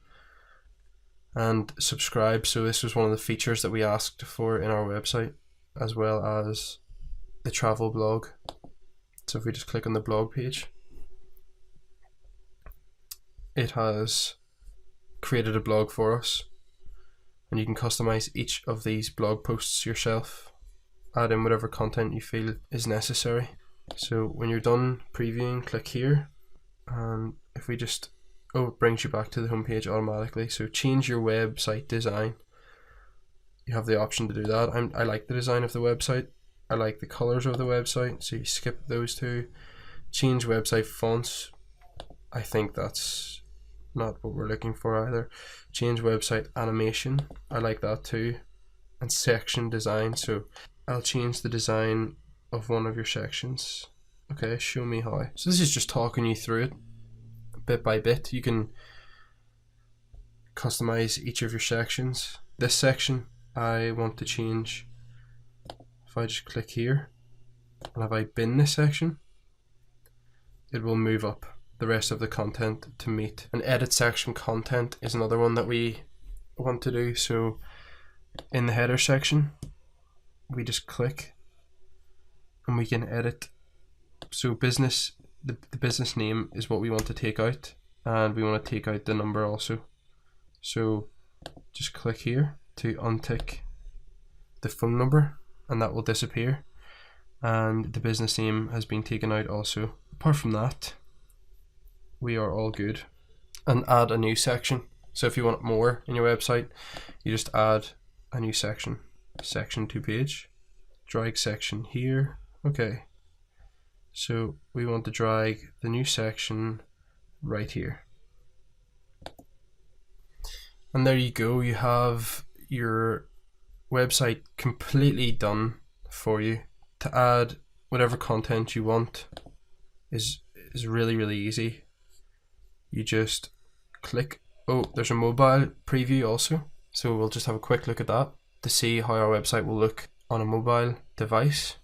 And subscribe, so this was one of the features that we asked for in our website, as well as the travel blog. So if we just click on the blog page, it has created a blog for us, and you can customize each of these blog posts yourself, add in whatever content you feel is necessary. So when you're done previewing, click here, and if we just, it brings you back to the homepage automatically. So change your website design. You have the option to do that. I like the design of the website. I like the colors of the website, so you skip those two. Change website fonts. I think that's not what we're looking for either. Change website animation. I like that too. And section design. So I'll change the design of one of your sections. Okay, show me how. So this is just talking you through it bit by bit. You can customize each of your sections. This section I want to change. If I just click here, and if I bin this section, it will move up the rest of the content to meet. And edit section content is another one that we want to do. So in the header section, we just click and we can edit. So business, the business name is what we want to take out, and we want to take out the number also. So just click here to untick the phone number, and that will disappear, and the business name has been taken out also. Apart from that, we are all good. And add a new section. So if you want more in your website, you just add a new section, section to page, drag section here. Okay, so we want to drag the new section right here. And there you go, you have your website completely done for you. To add whatever content you want is really easy. You just click, oh, there's a mobile preview also, so we'll just have a quick look at that to see how our website will look on a mobile device.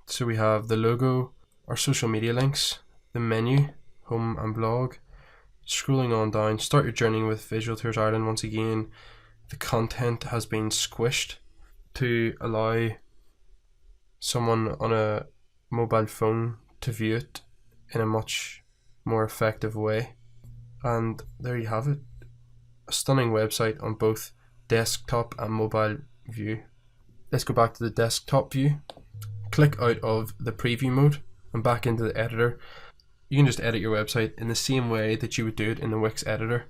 So we have the logo, our social media links, the menu, home and blog. Scrolling on down, start your journey with Visual Tours Ireland. Once again, the content has been squished to allow someone on a mobile phone to view it in a much more effective way. And there you have it, a stunning website on both desktop and mobile view. Let's go back to the desktop view, click out of the preview mode and back into the editor. You can just edit your website in the same way that you would do it in the Wix editor.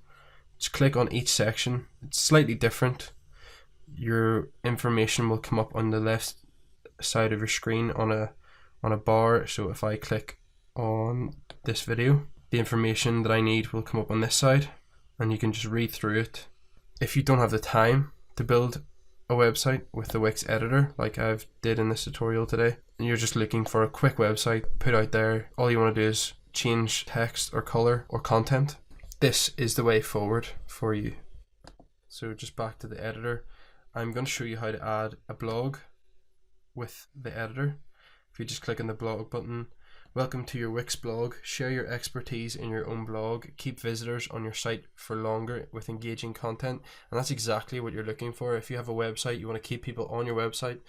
Just click on each section. It's slightly different. Your information will come up on the left side of your screen on a bar. So if I click on this video, the information that I need will come up on this side, and you can just read through it. If you don't have the time to build a website with the Wix editor like I've did in this tutorial today, and you're just looking for a quick website put out there, all you want to do is change text or color or content, this is the way forward for you. So just back to the editor, I'm going to show you how to add a blog with the editor. If you just click on the blog button, welcome to your Wix blog, share your expertise in your own blog, keep visitors on your site for longer with engaging content. And that's exactly what you're looking for. If you have a website, you want to keep people on your website,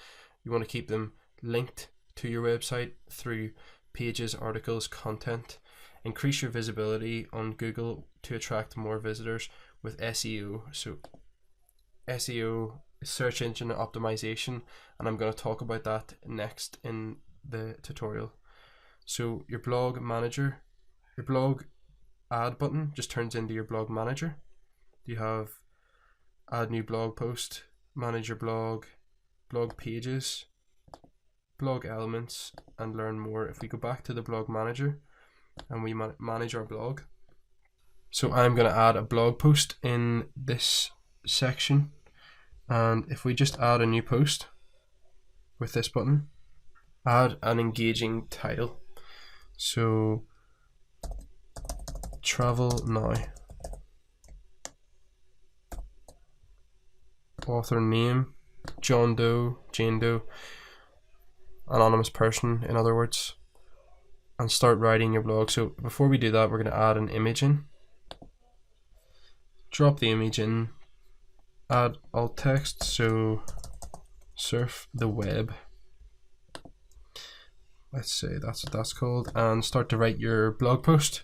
you want to keep them linked to your website through pages, articles, content. Increase your visibility on Google to attract more visitors with SEO. So SEO is search engine optimization, and I'm going to talk about that next in the tutorial. So your blog manager, your blog add button just turns into your blog manager. You have add new blog post, manage your blog, blog pages, blog elements, and learn more. If we go back to the blog manager and we manage our blog, so I'm going to add a blog post in this section, and if we just add a new post with this button, add an engaging title, so travel now, author name John Doe, Jane Doe, anonymous person in other words, and start writing your blog. So before we do that, we're going to add an image in. Drop the image in, add alt text, so surf the web, let's say that's what that's called, and start to write your blog post.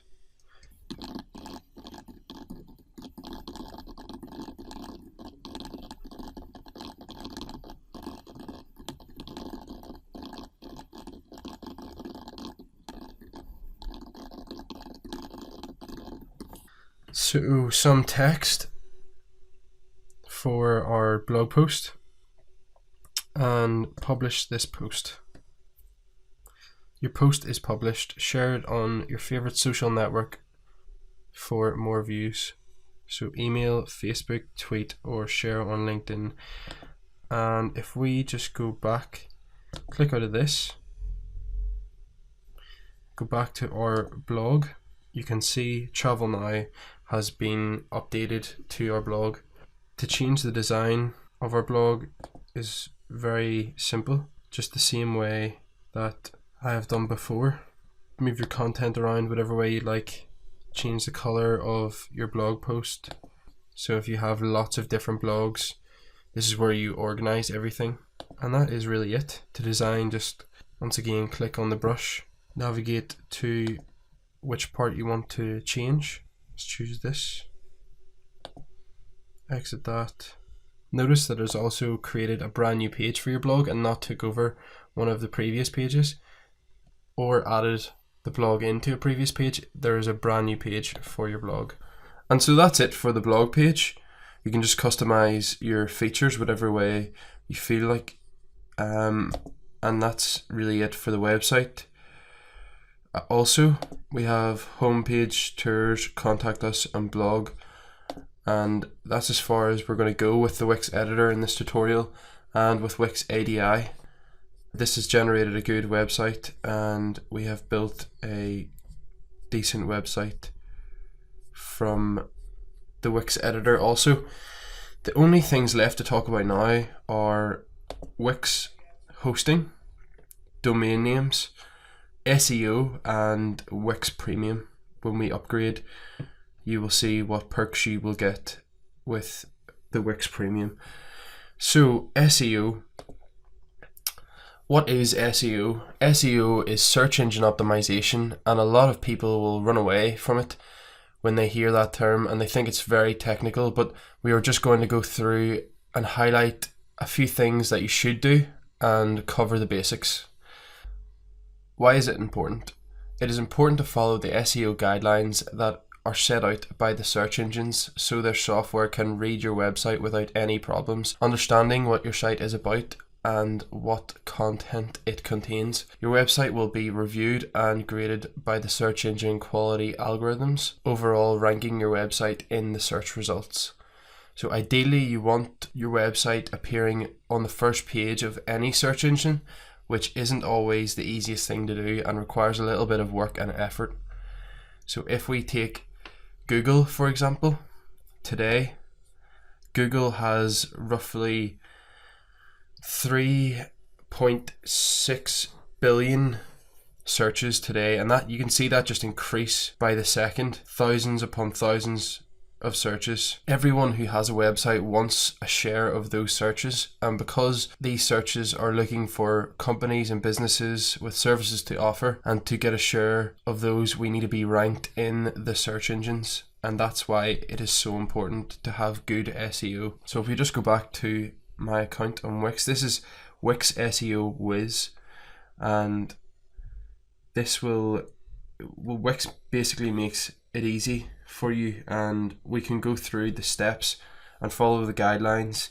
So some text for our blog post, and publish this post. Your post is published. Share it on your favorite social network for more views. So email, Facebook, tweet, or share on LinkedIn. And if we just go back, click out of this, go back to our blog, you can see Travel Now has been updated to our blog. To change the design of our blog is very simple, just the same way that I have done before. Move your content around whatever way you'd like. Change the color of your blog post. So if you have lots of different blogs, this is where you organize everything. And that is really it. To design, just once again click on the brush, navigate to which part you want to change. Let's choose this, exit that. Notice that it's also created a brand new page for your blog and not took over one of the previous pages or added the blog into a previous page. There is a brand new page for your blog. And so that's it for the blog page. You can just customize your features whatever way you feel like, and that's really it for the website. Also, we have homepage, tours, contact us, and blog, and that's as far as we're going to go with the Wix editor in this tutorial and with Wix ADI. This has generated a good website, and we have built a decent website from the Wix editor also. The only things left to talk about now are Wix hosting, domain names, SEO, and Wix Premium. When we upgrade, you will see what perks you will get with the Wix Premium. So SEO. What is SEO? SEO is search engine optimization, and a lot of people will run away from it when they hear that term and they think it's very technical, but we are just going to go through and highlight a few things that you should do and cover the basics. Why is it important? It is important to follow the SEO guidelines that are set out by the search engines so their software can read your website without any problems, understanding what your site is about and what content it contains. Your website will be reviewed and graded by the search engine quality algorithms, overall ranking your website in the search results. So ideally you want your website appearing on the first page of any search engine, which isn't always the easiest thing to do and requires a little bit of work and effort. So if we take Google, for example, today, Google has roughly 3.6 billion searches today, and that you can see that just increase by the second, thousands upon thousands of searches. Everyone who has a website wants a share of those searches, and because these searches are looking for companies and businesses with services to offer, and to get a share of those we need to be ranked in the search engines, and that's why it is so important to have good SEO. So if we just go back to my account on Wix, this is Wix SEO Whiz, and this Wix basically makes it easy for you, and we can go through the steps and follow the guidelines,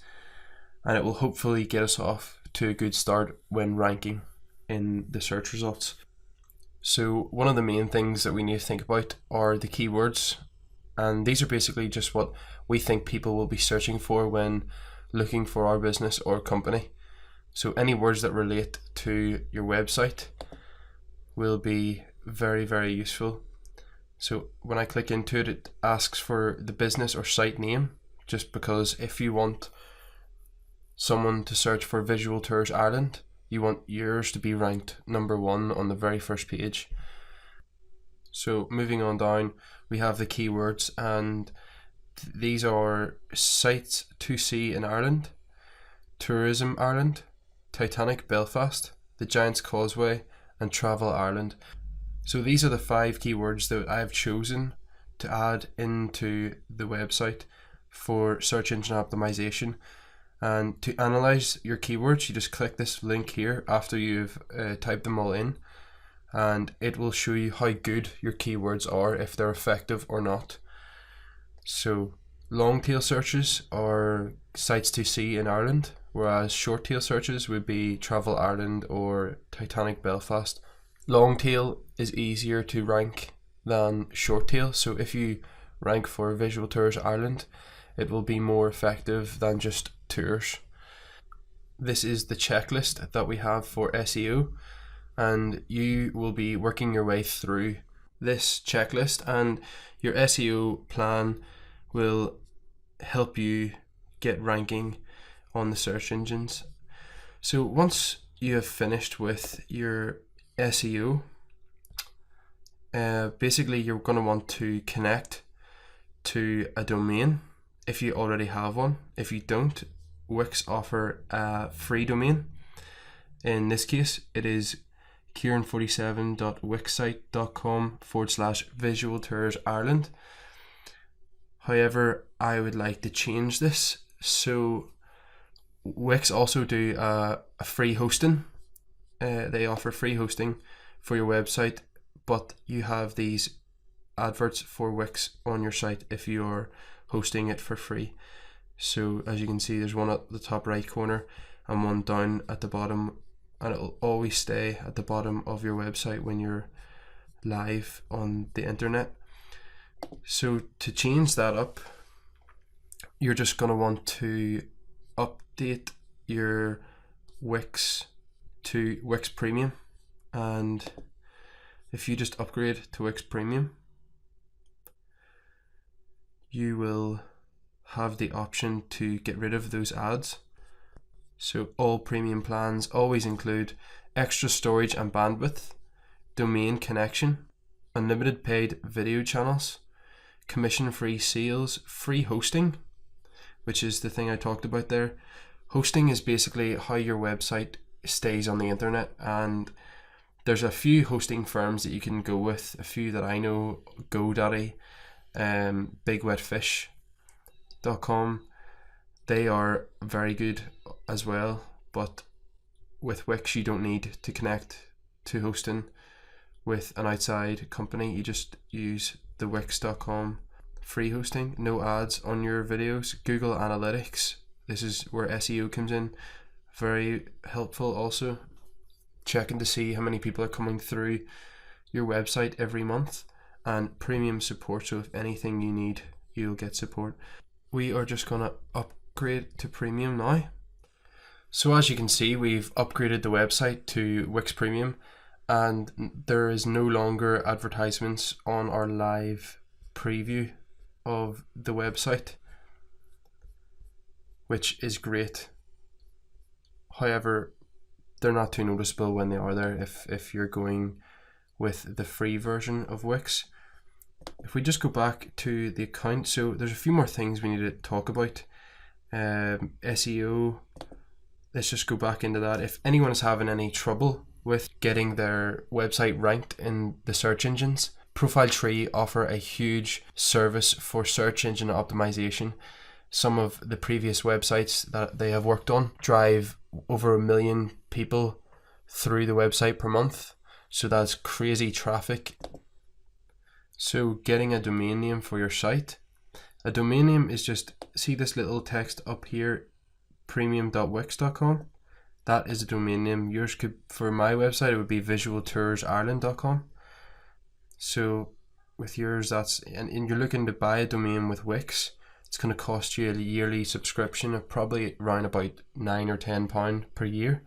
and it will hopefully get us off to a good start when ranking in the search results. So one of the main things that we need to think about are the keywords, and these are basically just what we think people will be searching for when looking for our business or company. So any words that relate to your website will be very, very useful. So when I click into it, it asks for the business or site name, just because if you want someone to search for Visual Tours Ireland, you want yours to be ranked #1 on the very first page. So moving on down, we have the keywords, and these are sites to see in Ireland, Tourism Ireland, Titanic Belfast, the Giant's Causeway, and Travel Ireland. So these are the 5 keywords that I have chosen to add into the website for search engine optimization. And to analyze your keywords, you just click this link here after you've typed them all in, and it will show you how good your keywords are, if they're effective or not. So long tail searches are sites to see in Ireland, whereas short tail searches would be Travel Ireland or Titanic Belfast. Long tail is easier to rank than short tail, so if you rank for Visual Tours Ireland, it will be more effective than just tours. This is the checklist that we have for SEO, and you will be working your way through this checklist, and your SEO plan will help you get ranking on the search engines. So once you have finished with your SEO, basically you're going to want to connect to a domain if you already have one. If you don't, Wix offer a free domain. In this case, it is kieran47.wixsite.com/Visual Tours Ireland. However, I would like to change this. So Wix also do a free hosting. They offer free hosting for your website, but you have these adverts for Wix on your site if you're hosting it for free. So as you can see, there's one at the top right corner and one down at the bottom, and it'll always stay at the bottom of your website when you're live on the internet. So to change that up, you're just going to want to update your Wix to Wix Premium, and if you just upgrade to Wix Premium, you will have the option to get rid of those ads. So all premium plans always include extra storage and bandwidth, domain connection, unlimited paid video channels, commission-free sales, free hosting, which is the thing I talked about there. Hosting is basically how your website stays on the internet, and there's a few hosting firms that you can go with. A few that I know: GoDaddy, BigWetFish.com. They are very good as well, but with Wix you don't need to connect to hosting with an outside company. You just use the Wix.com free hosting, no ads on your videos. Google Analytics, this is where SEO comes in, very helpful also, checking to see how many people are coming through your website every month, and premium support, so if anything you need, you'll get support. We are just going to upgrade to premium now. So as you can see, we've upgraded the website to Wix Premium, and there is no longer advertisements on our live preview of the website, which is great. However, they're not too noticeable when they are there if you're going with the free version of Wix. If we just go back to the account, so there's a few more things we need to talk about. SEO, let's just go back into that. If anyone is having any trouble with getting their website ranked in the search engines, Profile Tree offer a huge service for search engine optimization. Some of the previous websites that they have worked on drive over 1 million people through the website per month, so that's crazy traffic. So getting a domain name for your site, a domain name is just, see this little text up here, premium.wix.com. that is a domain name. Yours could, for my website, it would be visualtoursireland.com. So with yours, that's, and you're looking to buy a domain with Wix, it's going to cost you a yearly subscription of probably around about £9 or £10 per year,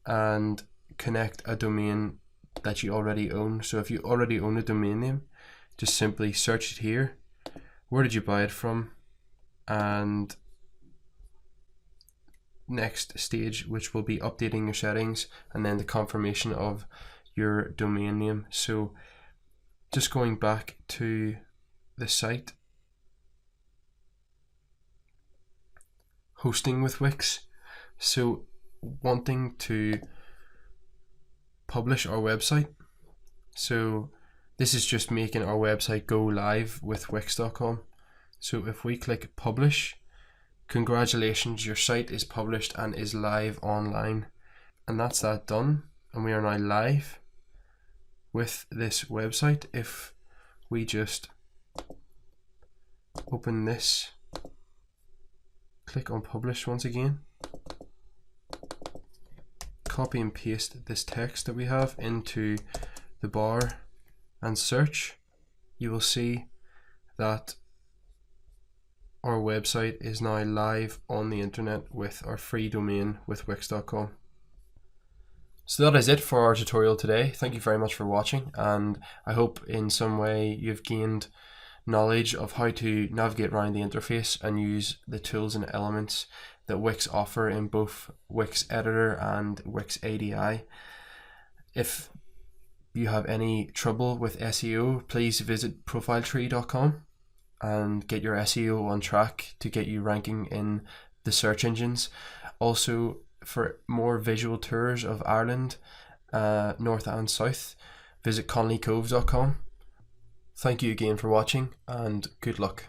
and connect a domain that you already own. So if you already own a domain name, just simply search it here. Where did you buy it from? And next stage, which will be updating your settings, and then the confirmation of your domain name. So just going back to the site, hosting with Wix. So wanting to publish our website. So this is just making our website go live with Wix.com. So if we click publish, congratulations, your site is published and is live online. And that's that done. And we are now live with this website. If we just open this, click on publish once again, copy and paste this text that we have into the bar and search, you will see that our website is now live on the internet with our free domain with Wix.com. So that is it for our tutorial today. Thank you very much for watching, and I hope in some way you've gained knowledge of how to navigate around the interface and use the tools and elements that Wix offer in both Wix Editor and Wix ADI. If you have any trouble with SEO, please visit profiletree.com and get your SEO on track to get you ranking in the search engines. Also, for more visual tours of Ireland, north and south, visit conleycove.com. Thank you again for watching, and good luck.